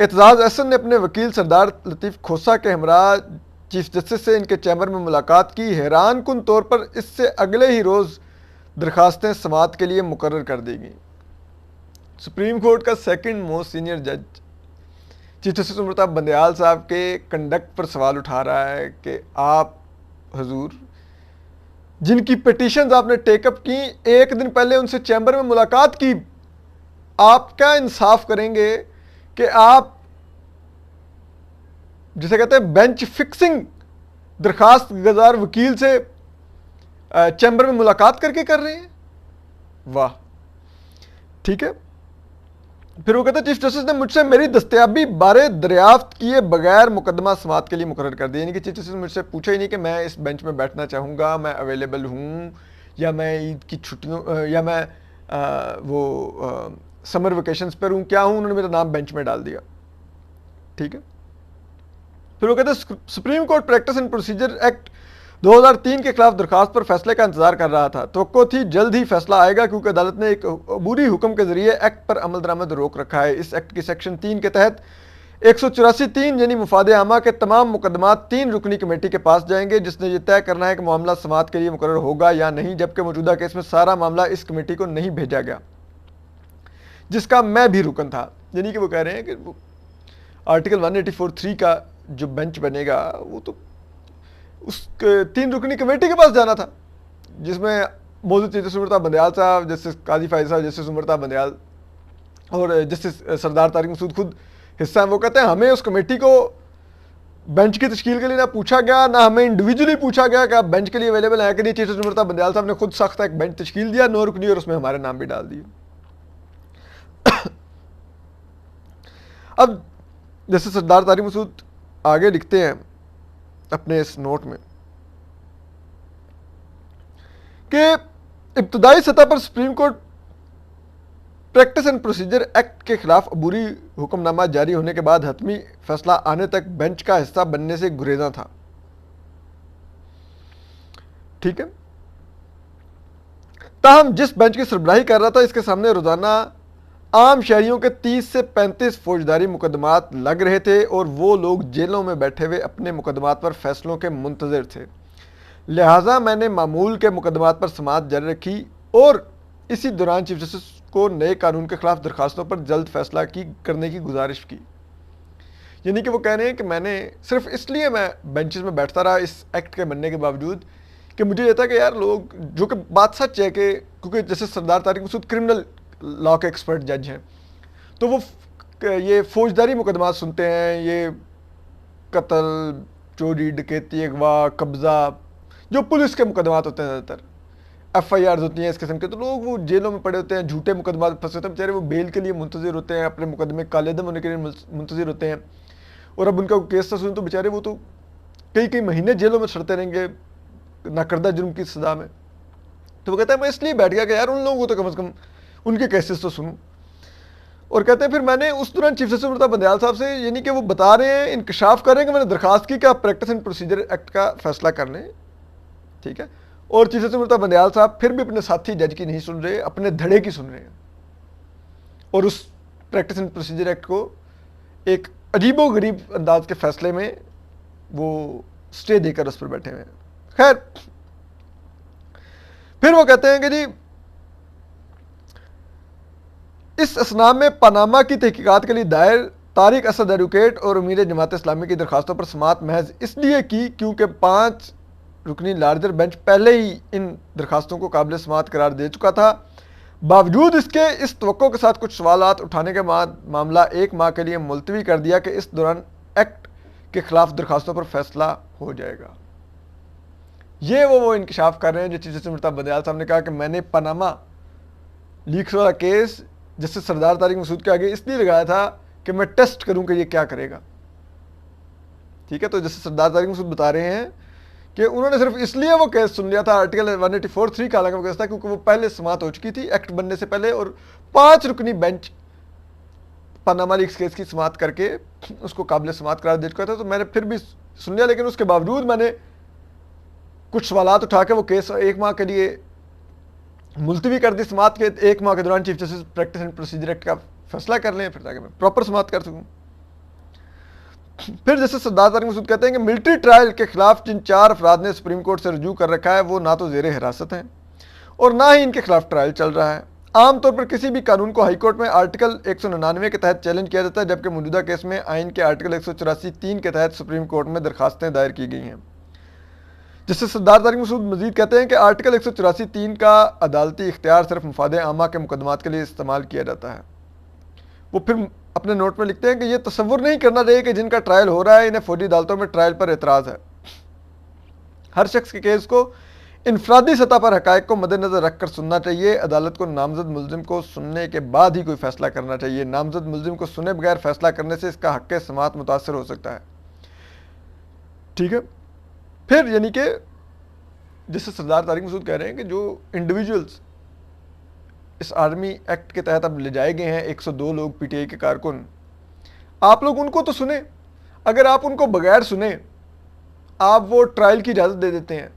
اعتزاز احسن نے اپنے وکیل سردار لطیف کھوسہ کے ہمراہ چیف جسٹس سے ان کے چیمبر میں ملاقات کی. حیران کن طور پر اس سے اگلے ہی روز درخواستیں سماعت کے لیے مقرر کر دی گئیں. سپریم کورٹ کا سیکنڈ موسٹ سینئر جج چیف جسٹس امرتا بندیال صاحب کے کنڈکٹ پر سوال اٹھا رہا ہے کہ آپ حضور جن کی پٹیشنز آپ نے ٹیک اپ کی، ایک دن پہلے ان سے چیمبر میں ملاقات کی، آپ کیا انصاف کریں گے کہ آپ جسے کہتے ہیں بینچ فکسنگ درخواست گزار وکیل سے چیمبر میں ملاقات کر کے کر رہے ہیں؟ واہ. ٹھیک ہے. پھر وہ کہتے ہیں چیف جسٹس نے مجھ سے میری دستیابی بارے دریافت کیے بغیر مقدمہ سماعت کے لیے مقرر کر دیا. یعنی کہ چیف جسٹس نے مجھ سے پوچھا ہی نہیں کہ میں اس بینچ میں بیٹھنا چاہوں گا، میں اویلیبل ہوں، یا میں عید کی چھٹیوں یا میں وہ سمر ویکیشنز پر ہوں، کیا ہوں. انہوں نے میرا نام بینچ میں ڈال دیا. ٹھیک ہے. پھر وہ کہتے ہیں supreme court practice and procedure act 2003 کے خلاف درخواست پر فیصلے کا انتظار کر رہا تھا. توقع تھی جلد ہی فیصلہ آئے گا کیونکہ عدالت نے ایک عبوری حکم کے ذریعے ایکٹ پر عمل درآمد روک رکھا ہے. اس ایکٹ کی سیکشن 3 کے تحت 184(3) یعنی مفاد عامہ کے تمام مقدمات 3 رکنی کمیٹی کے پاس جائیں گے جس نے یہ طے کرنا ہے کہ معاملہ سماعت کے لیے مقرر ہوگا یا نہیں، جبکہ موجودہ کیس میں سارا معاملہ اس کمیٹی کو نہیں بھیجا گیا جس کا میں بھی رکن تھا. یعنی کہ وہ کہہ رہے ہیں کہ آرٹیکل 184(3) کا جو بینچ بنے گا وہ تو اس 3 رکنی کمیٹی کے پاس جانا تھا جس میں موجود چیف جسٹس امرتا بندیال صاحب، جسٹس قاضی فائز صاحب، جسٹس امرتا بندیال اور جسٹس سردار طارق مسعود خود حصہ ہیں. وہ کہتے ہیں ہمیں اس کمیٹی کو بینچ کی تشکیل کے لیے نہ پوچھا گیا، نہ ہمیں انڈیویجولی پوچھا گیا کہ آپ بینچ کے لیے اویلیبل ہیں کہ نہیں. چیف جسٹس امرتا بندیال صاحب نے خود سخت ایک بینچ تشکیل دیا 9 رکنی اور اس میں ہمارے نام بھی ڈال دیے. اب جیسے سردار طارق مسعود آگے لکھتے ہیں اپنے اس نوٹ میں کہ ابتدائی سطح پر supreme court practice and procedure act کے خلاف عبوری حکم نامہ جاری ہونے کے بعد حتمی فیصلہ آنے تک بینچ کا حصہ بننے سے گریزاں تھا. ٹھیک ہے. تاہم جس بینچ کی سربراہی کر رہا تھا اس کے سامنے روزانہ عام شہریوں کے 30 سے 35 فوجداری مقدمات لگ رہے تھے اور وہ لوگ جیلوں میں بیٹھے ہوئے اپنے مقدمات پر فیصلوں کے منتظر تھے. لہٰذا میں نے معمول کے مقدمات پر سماعت جاری رکھی اور اسی دوران چیف جسٹس کو نئے قانون کے خلاف درخواستوں پر جلد فیصلہ کرنے کی گزارش کی. یعنی کہ وہ کہہ رہے ہیں کہ میں نے صرف اس لیے میں بینچز میں بیٹھتا رہا اس ایکٹ کے بننے کے باوجود کہ مجھے یہ تھا کہ یار لوگ، جو کہ بات سچ ہے کہ کیونکہ جیسے سردار طارق مسعود کرمنل لا کے ایکسپرٹ جج ہیں تو وہ یہ فوجداری مقدمات سنتے ہیں، یہ قتل، چوری، ڈکیتی، اغوا، قبضہ، جو پولیس کے مقدمات ہوتے ہیں زیادہ تر ایف آئی آرز ہوتی ہیں اس قسم کے. تو لوگ وہ جیلوں میں پڑے ہوتے ہیں، جھوٹے مقدمات پھنسے ہوتے ہیں، بیچارے وہ بیل کے لیے منتظر ہوتے ہیں، اپنے مقدمے کالے دم ہونے کے لیے منتظر ہوتے ہیں. اور اب ان کا کیس نہ سنیں تو بیچارے وہ تو کئی مہینے جیلوں میں سڑتے رہیں گے ناکردہ جرم کی سزا میں. تو وہ کہتا ہے میں اس لیے بیٹھ گیا کہ یار ان لوگوں کو تو کم از کم ان کے کیسز تو سنوں. اور کہتے ہیں پھر میں نے اس دوران چیف جسٹس امرتا بندیال صاحب سے، یعنی کہ وہ بتا رہے ہیں، انکشاف کر رہے ہیں کہ میں نے درخواست کی کہ آپ پریکٹس اینڈ پروسیجر ایکٹ کا فیصلہ کر لیں. ٹھیک ہے. اور چیف جسٹس امرتا بندیال صاحب پھر بھی اپنے ساتھی جج کی نہیں سن رہے، اپنے دھڑے کی سن رہے ہیں اور اس پریکٹس اینڈ پروسیجر ایکٹ کو ایک عجیب و غریب انداز کے فیصلے میں وہ سٹے دے کر اس پر بیٹھے ہوئے ہیں. خیر، پھر وہ کہتے ہیں کہ جی اس اسنا میں پاناما کی تحقیقات کے لیے دائر طارق اسد ایڈوکیٹ اور امیر جماعت اسلامی کی درخواستوں پر سماعت محض اس لیے کی کیونکہ 5 رکنی لارجر بینچ پہلے ہی ان درخواستوں کو قابل سماعت قرار دے چکا تھا. باوجود اس کے اس توقع کے ساتھ کچھ سوالات اٹھانے کے بعد معاملہ 1 ماہ کے لیے ملتوی کر دیا کہ اس دوران ایکٹ کے خلاف درخواستوں پر فیصلہ ہو جائے گا. یہ وہ انکشاف کر رہے ہیں جو چیف جسٹس امرتا بندیال صاحب نے کہا کہ میں نے پاناما لیکس والا کیس جس سے سردار طارق مسعود کے آگے اس لیے لگایا تھا کہ میں ٹیسٹ کروں کہ یہ کیا کرے گا. ٹھیک ہے. تو جیسے سردار طارق مسعود بتا رہے ہیں کہ انہوں نے صرف اس لیے وہ کیس سن لیا تھا، آرٹیکل 184(3) کا الگ کیس تھا کیونکہ وہ پہلے سماعت ہو چکی تھی ایکٹ بننے سے پہلے، اور 5 رکنی بینچ پاناما لیکس کیس کی سماعت کر کے اس کو قابل سماعت قرار دے چکا تھا. تو میں نے پھر بھی سن لیا، لیکن اس کے باوجود میں نے کچھ سوالات اٹھا کے وہ کیس 1 ماہ کے لیے ملتوی کر دی. سماعت کے 1 ماہ کے دوران chief justice practice and procedure act کا فیصلہ کر لیں پھر تاکہ میں پراپر سماعت کر سکوں. پھر جیسے سردار طارق مسعود کہتے ہیں کہ ملٹری ٹرائل کے خلاف جن 4 افراد نے سپریم کورٹ سے رجوع کر رکھا ہے وہ نہ تو زیر حراست ہیں اور نہ ہی ان کے خلاف ٹرائل چل رہا ہے. عام طور پر کسی بھی قانون کو ہائی کورٹ میں آرٹیکل 199 کے تحت چیلنج کیا جاتا ہے، جبکہ موجودہ کیس میں آئین کے آرٹیکل 184(3) کے تحت سپریم کورٹ میں درخواستیں دائر کی گئی ہیں. جس سے سردار طارق مسعود مزید کہتے ہیں کہ آرٹیکل 184(3) کا عدالتی اختیار صرف مفاد عامہ کے مقدمات کے لیے استعمال کیا جاتا ہے. وہ پھر اپنے نوٹ میں لکھتے ہیں کہ یہ تصور نہیں کرنا چاہیے کہ جن کا ٹرائل ہو رہا ہے انہیں فوجی عدالتوں میں ٹرائل پر اعتراض ہے. ہر شخص کے کیس کو انفرادی سطح پر حقائق کو مد نظر رکھ کر سننا چاہیے. عدالت کو نامزد ملزم کو سننے کے بعد ہی کوئی فیصلہ کرنا چاہیے. نامزد ملزم کو سنے بغیر فیصلہ کرنے سے اس کا حق سماعت متاثر ہو سکتا ہے. ٹھیک ہے. پھر یعنی کہ جس سے سردار طارق مسعود کہہ رہے ہیں کہ جو انڈیویجولز اس آرمی ایکٹ کے تحت اب لے جائے گئے ہیں 102 لوگ پی ٹی آئی کے کارکن، آپ لوگ ان کو تو سنیں. اگر آپ ان کو بغیر سنیں آپ وہ ٹرائل کی اجازت دے دیتے ہیں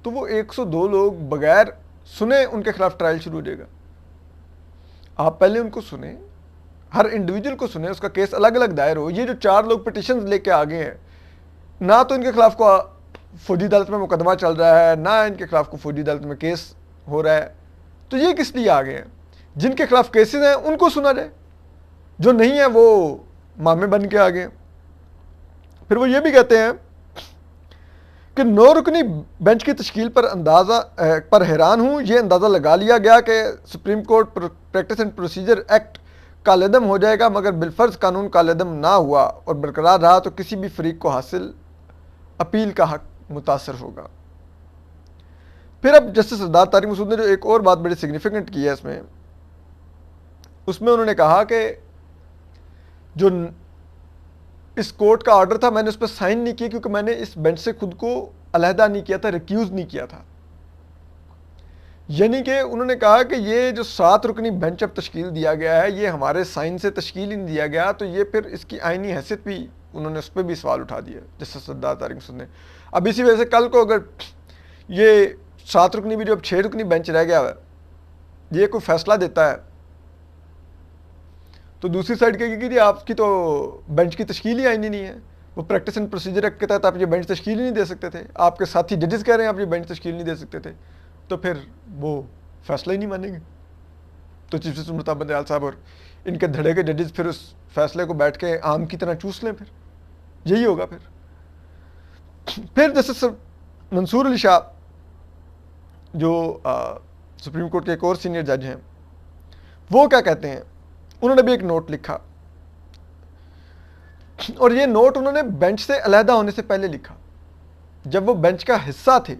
تو وہ 102 لوگ بغیر سنے ان کے خلاف ٹرائل شروع ہو جائے گا. آپ پہلے ان کو سنیں، ہر انڈیویجول کو سنیں، اس کا کیس الگ الگ دائر ہو. یہ جو 4 لوگ پٹیشنز لے کے آگے ہیں، نہ تو ان کے خلاف کو فوجی عدالت میں مقدمہ چل رہا ہے، نہ ان کے خلاف کو فوجی عدالت میں کیس ہو رہا ہے، تو یہ کس لیے آگے ہیں؟ جن کے خلاف کیسز ہیں ان کو سنا جائے، جو نہیں ہے وہ مامے بن کے آگے ہیں. پھر وہ یہ بھی کہتے ہیں کہ 9 رکنی بینچ کی تشکیل پر حیران ہوں. یہ اندازہ لگا لیا گیا کہ supreme court practice and procedure act کالعدم ہو جائے گا، مگر بالفرض قانون کالعدم نہ ہوا اور برقرار رہا تو کسی بھی فریق کو حاصل اپیل کا حق متاثر ہوگا. پھر اب جسٹس سردار طارق مسعود نے جو ایک اور بات بڑی سگنیفیکنٹ کی ہے اس میں انہوں نے کہا کہ جو اس کورٹ کا آرڈر تھا میں نے اس پہ سائن نہیں کیا کیونکہ میں نے اس بینچ سے خود کو علیحدہ نہیں کیا تھا، ریکیوز نہیں کیا تھا. یعنی کہ انہوں نے کہا کہ یہ جو 7 رکنی بینچ اب تشکیل دیا گیا ہے یہ ہمارے سائن سے تشکیل ہی نہیں دیا گیا، تو یہ پھر اس کی آئینی حیثیت بھی انہوں نے اس پہ بھی سوال اٹھا دیا جسٹس سردار طارق مسعود نے. اب اسی وجہ سے کل کو اگر یہ 7 رکنی بھی جو اب 6 رکنی بینچ رہ گیا ہے یہ کوئی فیصلہ دیتا ہے تو دوسری سائڈ کہے گی کہ آپ کی تو بینچ کی تشکیل ہی آئینی نہیں ہے، وہ پریکٹس اینڈ پروسیجر ایکٹ کے تحت آپ یہ بینچ تشکیل ہی نہیں دے سکتے تھے، آپ کے ساتھی ججز کہہ رہے ہیں آپ یہ بینچ تشکیل نہیں دے سکتے تھے، تو پھر وہ فیصلہ ہی نہیں مانیں گے. تو چیف جسٹس مرتضیٰ بندیال صاحب اور ان کے دھڑے کے ججز پھر اس فیصلے کو بیٹھ کے آم کی طرح چوس لیں، پھر یہی ہوگا. پھر جسٹس منصور علی شاہ جو سپریم کورٹ کے ایک اور سینئر جج ہیں وہ کیا کہتے ہیں، انہوں نے بھی ایک نوٹ لکھا اور یہ نوٹ انہوں نے بینچ سے علیحدہ ہونے سے پہلے لکھا. جب وہ بینچ کا حصہ تھے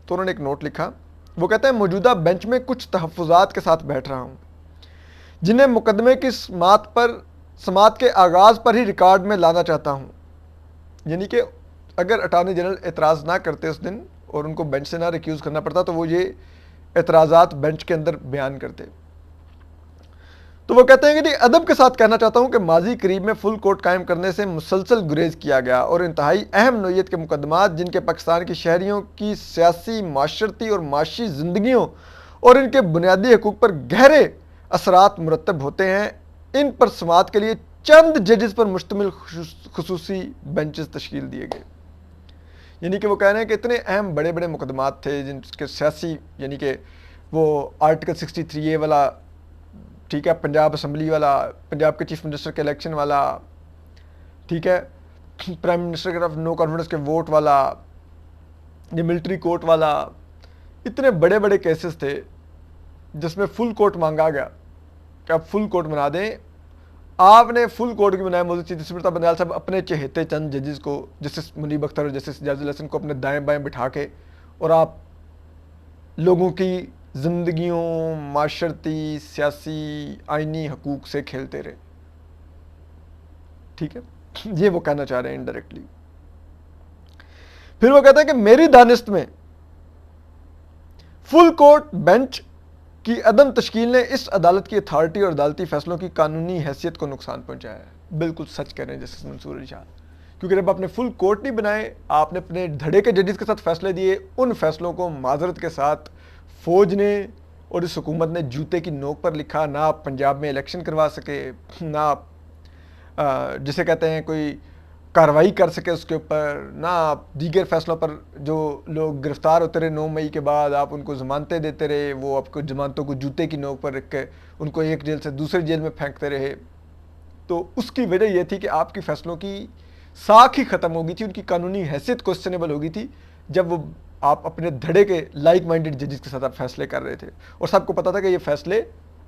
تو انہوں نے ایک نوٹ لکھا. وہ کہتے ہیں موجودہ بینچ میں کچھ تحفظات کے ساتھ بیٹھ رہا ہوں جنہیں مقدمے کی سماعت کے آغاز پر ہی ریکارڈ میں لانا چاہتا ہوں. یعنی کہ اگر اٹارنی جنرل اعتراض نہ کرتے اس دن اور ان کو بینچ سے نہ ریکیوز کرنا پڑتا تو وہ یہ اعتراضات بینچ کے اندر بیان کرتے. تو وہ کہتے ہیں کہ ادب کے ساتھ کہنا چاہتا ہوں کہ ماضی قریب میں فل کورٹ قائم کرنے سے مسلسل گریز کیا گیا اور انتہائی اہم نوعیت کے مقدمات جن کے پاکستان کی شہریوں کی سیاسی، معاشرتی اور معاشی زندگیوں اور ان کے بنیادی حقوق پر گہرے اثرات مرتب ہوتے ہیں، ان پر سماعت کے لیے چند ججز پر مشتمل خصوصی بینچز تشکیل دیے گئے. یعنی کہ وہ کہہ رہے ہیں کہ اتنے اہم بڑے بڑے مقدمات تھے جن کے سیاسی، یعنی کہ وہ آرٹیکل 63A والا، ٹھیک ہے، پنجاب اسمبلی والا، پنجاب کے چیف منسٹر کے الیکشن والا، ٹھیک ہے، پرائم منسٹر کے طرف نو کانفیڈنس کے ووٹ والا، یہ ملٹری کورٹ والا، اتنے بڑے بڑے کیسز تھے جس میں فل کورٹ مانگا گیا کہ آپ فل کورٹ بنا دیں. آپ نے فل کورٹ کی بنائے موجود چیف جسٹس مرتضیٰ بندیال صاحب اپنے چہیتے چند ججز کو، جسٹس منیب اختر اور جسٹس اعجاز الحسن کو اپنے دائیں بائیں بٹھا کے، اور آپ لوگوں کی زندگیوں، معاشرتی، سیاسی، آئینی حقوق سے کھیلتے رہے. ٹھیک ہے، یہ وہ کہنا چاہ رہے ہیں انڈائریکٹلی. پھر وہ کہتے ہیں کہ میری دانست میں فل کورٹ بینچ کی عدم تشکیل نے اس عدالت کی اتھارٹی اور عدالتی فیصلوں کی قانونی حیثیت کو نقصان پہنچایا ہے. بالکل سچ کہہ رہے ہیں جسٹس منصور علی شاہ، کیونکہ جب آپ نے فل کورٹ نہیں بنائے، آپ نے اپنے دھڑے کے ججز کے ساتھ فیصلے دیے، ان فیصلوں کو معذرت کے ساتھ فوج نے اور اس حکومت نے جوتے کی نوک پر لکھا. نہ آپ پنجاب میں الیکشن کروا سکے، نہ آپ جسے کہتے ہیں کوئی کارروائی کر سکے اس کے اوپر، نہ آپ دیگر فیصلوں پر جو لوگ گرفتار ہوتے رہے 9 مئی کے بعد آپ ان کو ضمانتیں دیتے رہے، وہ آپ کو ضمانتوں کو جوتے کی نوک پر رکھ کے ان کو ایک جیل سے دوسری جیل میں پھینکتے رہے. تو اس کی وجہ یہ تھی کہ آپ کی فیصلوں کی ساکھ ہی ختم ہو گئی تھی، ان کی قانونی حیثیت کوسچنیبل ہو گئی تھی جب وہ آپ اپنے دھڑے کے لائک مائنڈڈ ججز کے ساتھ آپ فیصلے کر رہے تھے. اور سب کو پتا تھا کہ یہ فیصلے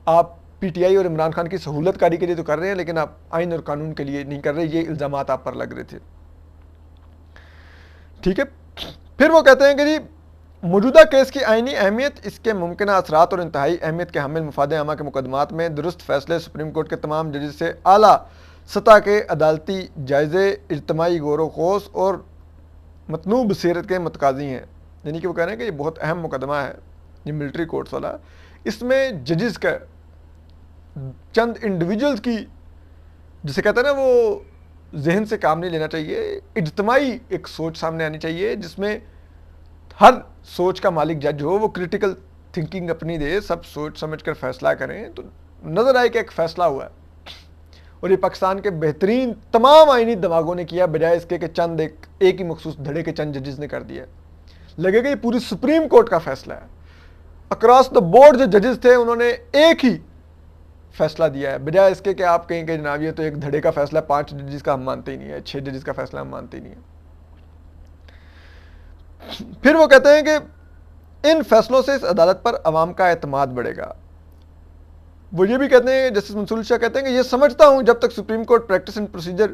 آپ پی ٹی آئی اور عمران خان کی سہولت کاری کے لیے تو کر رہے ہیں، لیکن آپ آئین اور قانون کے لیے نہیں کر رہے. یہ الزامات آپ پر لگ رہے تھے. ٹھیک ہے. پھر وہ کہتے ہیں کہ جی موجودہ کیس کی آئینی اہمیت، اس کے ممکنہ اثرات اور انتہائی اہمیت کے حامل مفاد عامہ کے مقدمات میں درست فیصلے سپریم کورٹ کے تمام ججز سے اعلیٰ سطح کے عدالتی جائزے اجتماعی غور و خوض اور متنوع بصیرت کے متقاضی ہیں. یعنی کہ وہ کہہ رہے ہیں کہ یہ بہت اہم مقدمہ ہے یہ ملٹری کورٹس والا. اس میں ججز کا چند انڈیویجولز کی جسے کہتے ہیں نا وہ ذہن سے کام نہیں لینا چاہیے، اجتماعی ایک سوچ سامنے آنی چاہیے جس میں ہر سوچ کا مالک جج ہو، وہ کریٹیکل تھنکنگ اپنی دے، سب سوچ سمجھ کر فیصلہ کریں تو نظر آئے کہ ایک فیصلہ ہوا ہے. اور یہ پاکستان کے بہترین تمام آئینی دماغوں نے کیا، بجائے اس کے کہ چند ایک ہی مخصوص دھڑے کے چند ججز نے کر دیا. لگے گا یہ پوری سپریم کورٹ کا فیصلہ ہے. اکراس دا بورڈ جو ججز تھے انہوں نے ایک ہی فیصلہ دیا ہے، بجائے اس کے کہ آپ کہیں کہ جناب یہ تو ایک دھڑے کا فیصلہ ہے، 5 ججز کا ہم مانتے ہی نہیں ہے، 6 ججز کا فیصلہ ہم مانتے ہی نہیں ہے. پھر وہ کہتے ہیں کہ ان فیصلوں سے اس عدالت پر عوام کا اعتماد بڑھے گا. وہ یہ بھی کہتے ہیں، جسٹس منصور شاہ کہتے ہیں کہ یہ سمجھتا ہوں جب تک supreme court practice and procedure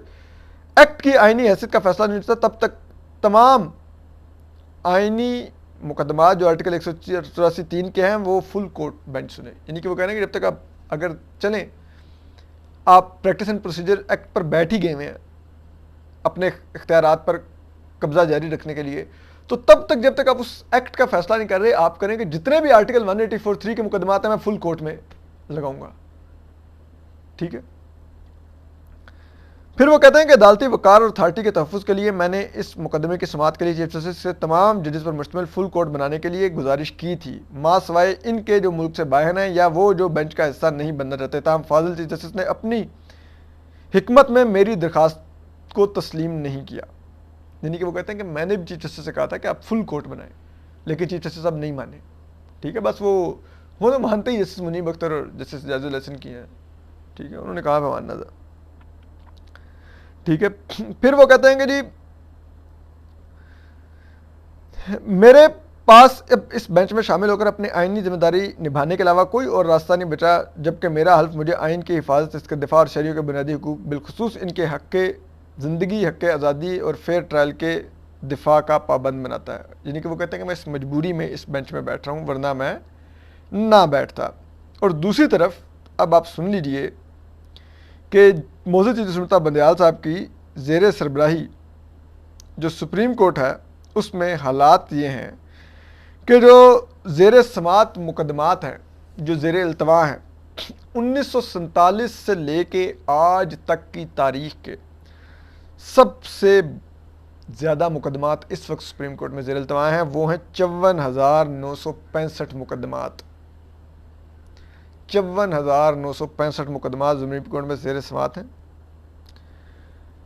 act کی آئینی حیثیت کا فیصلہ نہیں ہوتا تب تک تمام آئینی مقدمات جو آرٹیکل 184(3) کے ہیں وہ فل کورٹ بینچ سنیں. یعنی کہ وہ کہہ رہے ہیں کہ جب تک آپ اگر چلیں آپ پریکٹس اینڈ پروسیجر ایکٹ پر بیٹھ ہی گئے ہوئے ہیں اپنے اختیارات پر قبضہ جاری رکھنے کے لیے، تو تب تک جب تک آپ اس ایکٹ کا فیصلہ نہیں کر رہے آپ کریں کہ جتنے بھی آرٹیکل 184(3) کے مقدمات ہیں میں فل کورٹ میں لگاؤں گا. ٹھیک ہے. پھر وہ کہتے ہیں کہ عدالتی وقار اور اتھارٹی کے تحفظ کے لیے میں نے اس مقدمے کی سماعت کے لیے چیف جسٹس سے تمام ججز پر مشتمل فل کورٹ بنانے کے لیے گزارش کی تھی، ماں سوائے ان کے جو ملک سے باہر ہیں یا وہ جو بینچ کا حصہ نہیں بننا چاہتے. تاہم فاضل چیف جسٹس نے اپنی حکمت میں میری درخواست کو تسلیم نہیں کیا. یعنی کہ وہ کہتے ہیں کہ میں نے بھی چیف جسٹس سے کہا تھا کہ آپ فل کورٹ بنائیں، لیکن چیف جسٹس اب نہیں مانے. ٹھیک ہے. بس وہ تو مانتے ہی جسٹس منیب اختر اور جسٹس اعجاز الحسن کی ہیں. ٹھیک ہے. انہوں نے کہا ماننا تھا. ٹھیک ہے. پھر وہ کہتے ہیں کہ جی میرے پاس اب اس بینچ میں شامل ہو کر اپنی آئینی ذمہ داری نبھانے کے علاوہ کوئی اور راستہ نہیں بچا، جبکہ میرا حلف مجھے آئین کی حفاظت، اس کے دفاع اور شہریوں کے بنیادی حقوق بالخصوص ان کے حق زندگی، حق آزادی اور فیئر ٹرائل کے دفاع کا پابند بناتا ہے. یعنی کہ وہ کہتے ہیں کہ میں اس مجبوری میں اس بینچ میں بیٹھ رہا ہوں ورنہ میں نہ بیٹھتا. اور دوسری طرف اب آپ سن لیجئے کہ Moses chief justice Murtaza Bandial صاحب کی زیر سربراہی جو سپریم کورٹ ہے اس میں حالات یہ ہیں کہ جو زیر سماعت مقدمات ہیں، جو زیر التوا ہیں، 1947 سے لے کے آج تک کی تاریخ کے سب سے زیادہ مقدمات اس وقت سپریم کورٹ میں زیر التوا ہیں. وہ ہیں 54,965 مقدمات. 54,965 مقدمات سپریم کورٹ میں زیر سماعت ہیں.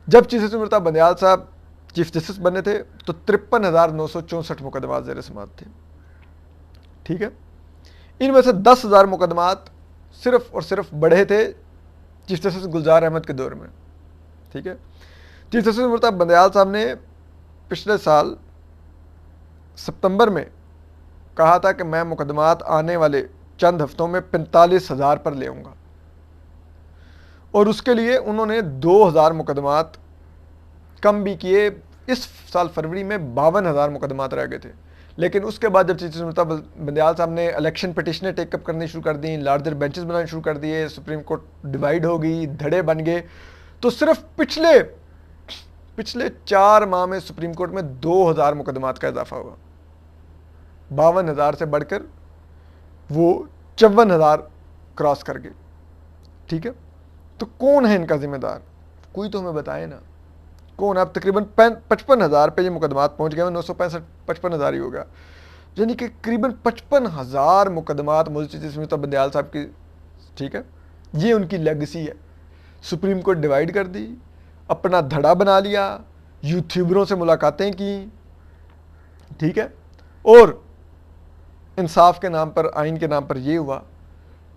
جب چیف جسٹس مرتضیٰ بندیال صاحب چیف جسٹس بنے تھے تو 53,964 مقدمات زیر سماعت تھے. ٹھیک ہے. ان میں سے 10,000 مقدمات صرف اور صرف بڑھے تھے چیف جسٹس گلزار احمد کے دور میں. ٹھیک ہے. چیف جسٹس مرتضیٰ بندیال صاحب نے پچھلے سال ستمبر میں کہا تھا کہ میں مقدمات آنے والے چند ہفتوں میں 45,000 پر لے آؤں گا، اور اس کے لیے انہوں نے 2,000 مقدمات کم بھی کیے. اس سال فروری میں 52,000 مقدمات رہ گئے تھے. لیکن اس کے بعد جب چیف جسٹس مرتضیٰ بندیال صاحب نے الیکشن پٹیشنیں ٹیک اپ کرنی شروع کر دیں، لارجر بینچز بنانے شروع کر دیے، سپریم کورٹ ڈیوائیڈ ہو گئی، دھڑے بن گئے، تو صرف پچھلے 4 ماہ میں سپریم کورٹ میں 2,000 مقدمات کا اضافہ ہوا. 52,000 سے بڑھ کر وہ 54,000 کراس کر گئے. ٹھیک ہے. تو کون ہے ان کا ذمہ دار؟ کوئی تو ہمیں بتائے نا کون ہے. اب تقریباً 55,000 پہ یہ مقدمات پہنچ گئے. 965 55,000 ہی ہوگا. یعنی کہ قریباً 55,000 مقدمات Moses chief justice Murtaza Bandial صاحب کی. ٹھیک ہے. یہ ان کی لیگسی ہے. سپریم کورٹ ڈیوائیڈ کر دی، اپنا دھڑا بنا لیا، یوٹیوبروں سے ملاقاتیں کی، ٹھیک ہے، اور انصاف کے نام پر، آئین کے نام پر یہ ہوا،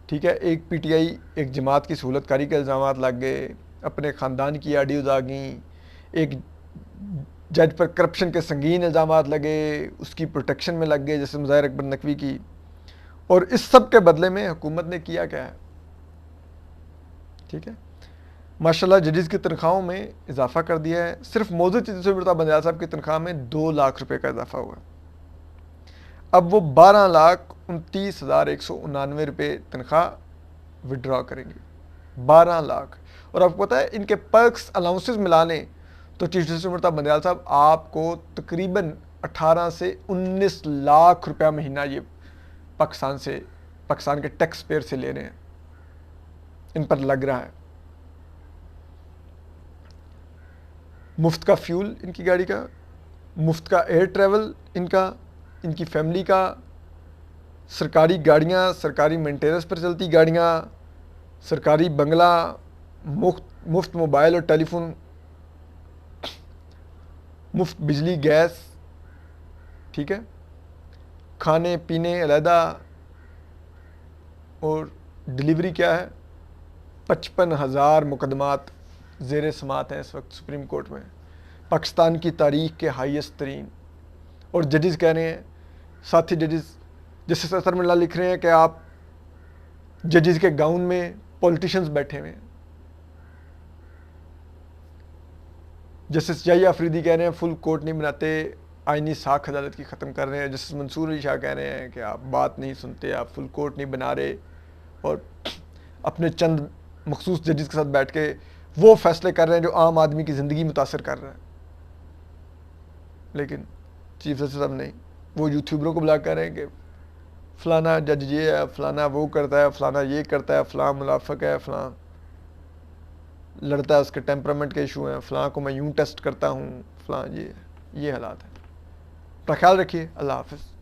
ٹھیک ہے، ایک پی ٹی آئی ایک جماعت کی سہولت کاری کے الزامات لگ گئے، اپنے خاندان کی آڈیوز آ گئیں، ایک جج پر کرپشن کے سنگین الزامات لگے، اس کی پروٹیکشن میں لگ گئے جیسے مظاہر اکبر نقوی کی، اور اس سب کے بدلے میں حکومت نے کیا کیا ہے، ٹھیک ہے، ماشاءاللہ ججز کی تنخواہوں میں اضافہ کر دیا ہے. صرف موزد چیف جسٹس مرتضیٰ بندیال صاحب کی تنخواہ میں 2 لاکھ روپے کا اضافہ ہوا. اب وہ 12,29,199 روپے تنخواہ وڈرا کریں گے. 12 لاکھ. اور آپ کو پتہ ہے ان کے پرکس الاؤنسز ملا لیں تو چیف جسٹس مرتضیٰ بندیال صاحب آپ کو تقریباً 18 سے 19 لاکھ روپیہ مہینہ یہ پاکستان کے ٹیکس پیئر سے لے رہے ہیں، ان پر لگ رہا ہے. مفت کا فیول ان کی گاڑی کا، مفت کا ایئر ٹریول ان کا، ان کی فیملی کا، سرکاری گاڑیاں، سرکاری مینٹیننس پر چلتی گاڑیاں، سرکاری بنگلہ، مفت موبائل اور ٹیلی فون، مفت بجلی گیس، ٹھیک ہے، کھانے پینے علیحدہ، اور ڈیلیوری کیا ہے، 55,000 مقدمات زیر سماعت ہیں اس وقت سپریم کورٹ میں، پاکستان کی تاریخ کے ہائیسٹ ترین. اور ججز کہہ رہے ہیں، ساتھی ججز جسٹس اطہر من اللہ لکھ رہے ہیں کہ آپ ججز کے گاؤن میں پولیٹیشنز بیٹھے ہوئے ہیں. جسٹس یحییٰ آفریدی کہہ رہے ہیں فل کورٹ نہیں بناتے، آئینی ساکھ عدالت کی ختم کر رہے ہیں. جسٹس منصور علی شاہ کہہ رہے ہیں کہ آپ بات نہیں سنتے، آپ فل کورٹ نہیں بنا رہے، اور اپنے چند مخصوص ججز کے ساتھ بیٹھ کے وہ فیصلے کر رہے ہیں جو عام آدمی کی زندگی متاثر کر رہے ہیں. لیکن چیف جسٹس صاحب نہیں، وہ یوٹیوبروں کو بلا کر رہے ہیں کہ فلانا جج یہ ہے، فلانا وہ کرتا ہے، فلانا یہ کرتا ہے، فلاں منافق ہے، فلاں لڑتا ہے، اس کے ٹیمپرامنٹ کے ایشو ہیں، فلاں کو میں یوں ٹیسٹ کرتا ہوں، فلاں یہ حالات ہیں. اپنا خیال رکھیے. اللہ حافظ.